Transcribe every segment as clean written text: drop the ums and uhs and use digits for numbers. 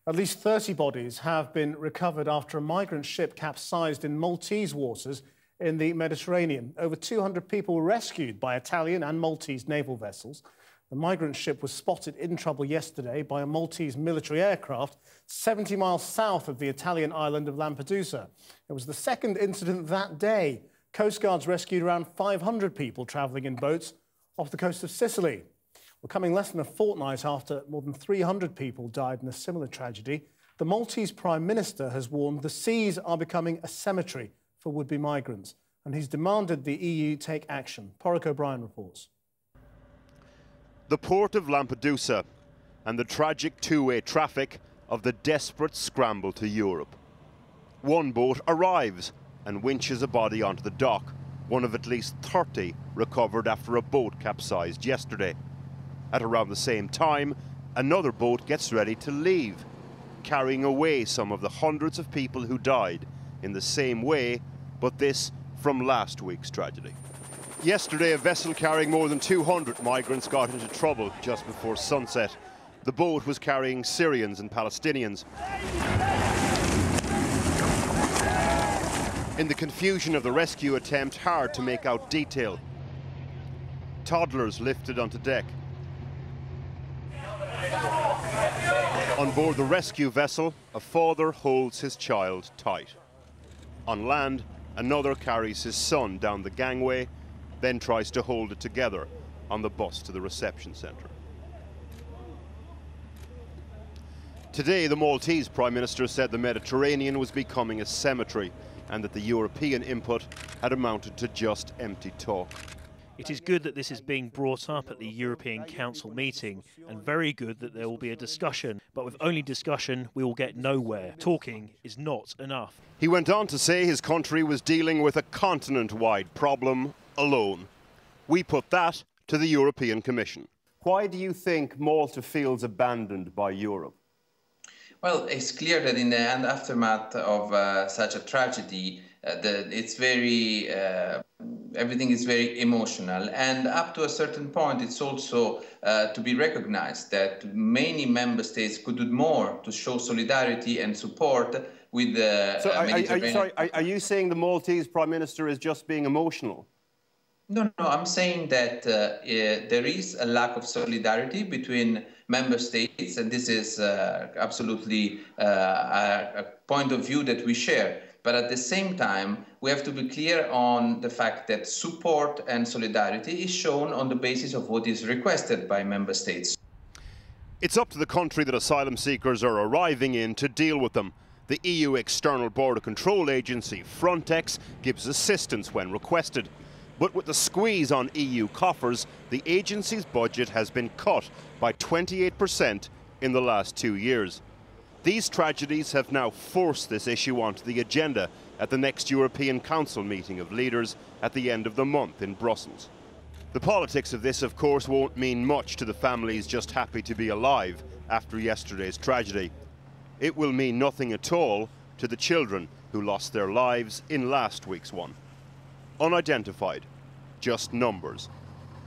At least 30 bodies have been recovered after a migrant ship capsized in Maltese waters in the Mediterranean. Over 200 people were rescued by Italian and Maltese naval vessels. The migrant ship was spotted in trouble yesterday by a Maltese military aircraft 70 miles south of the Italian island of Lampedusa. It was the second incident that day. Coast Guards rescued around 500 people travelling in boats off the coast of Sicily. We're coming less than a fortnight after more than 300 people died in a similar tragedy. The Maltese Prime Minister has warned the seas are becoming a cemetery for would-be migrants, and he's demanded the EU take action. Porrick O'Brien reports. The port of Lampedusa and the tragic two-way traffic of the desperate scramble to Europe. One boat arrives and winches a body onto the dock, one of at least 30 recovered after a boat capsized yesterday. At around the same time, another boat gets ready to leave, carrying away some of the hundreds of people who died in the same way, but this from last week's tragedy. Yesterday, a vessel carrying more than 200 migrants got into trouble just before sunset. The boat was carrying Syrians and Palestinians. In the confusion of the rescue attempt, hard to make out detail. Toddlers lifted onto deck. On board the rescue vessel, a father holds his child tight. On land, another carries his son down the gangway, then tries to hold it together on the bus to the reception centre. Today, the Maltese Prime Minister said the Mediterranean was becoming a cemetery and that the European input had amounted to just empty talk. It is good that this is being brought up at the European Council meeting, and very good that there will be a discussion. But with only discussion, we will get nowhere. Talking is not enough. He went on to say his country was dealing with a continent-wide problem alone. We put that to the European Commission. Why do you think Malta feels abandoned by Europe? Well, it's clear that in the aftermath of such a tragedy, everything is very emotional, and up to a certain point it's also to be recognized that many member states could do more to show solidarity and support with the Mediterranean. Are you saying the Maltese Prime Minister is just being emotional? No, I'm saying that there is a lack of solidarity between member states, and this is absolutely a point of view that we share. But at the same time, we have to be clear on the fact that support and solidarity is shown on the basis of what is requested by member states. It's up to the country that asylum seekers are arriving in to deal with them. The EU External Border Control Agency, Frontex, gives assistance when requested. But with the squeeze on EU coffers, the agency's budget has been cut by 28% in the last 2 years. These tragedies have now forced this issue onto the agenda at the next European Council meeting of leaders at the end of the month in Brussels. The politics of this, of course, won't mean much to the families just happy to be alive after yesterday's tragedy. It will mean nothing at all to the children who lost their lives in last week's one. Unidentified, just numbers,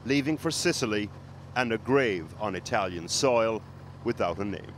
leaving for Sicily and a grave on Italian soil without a name.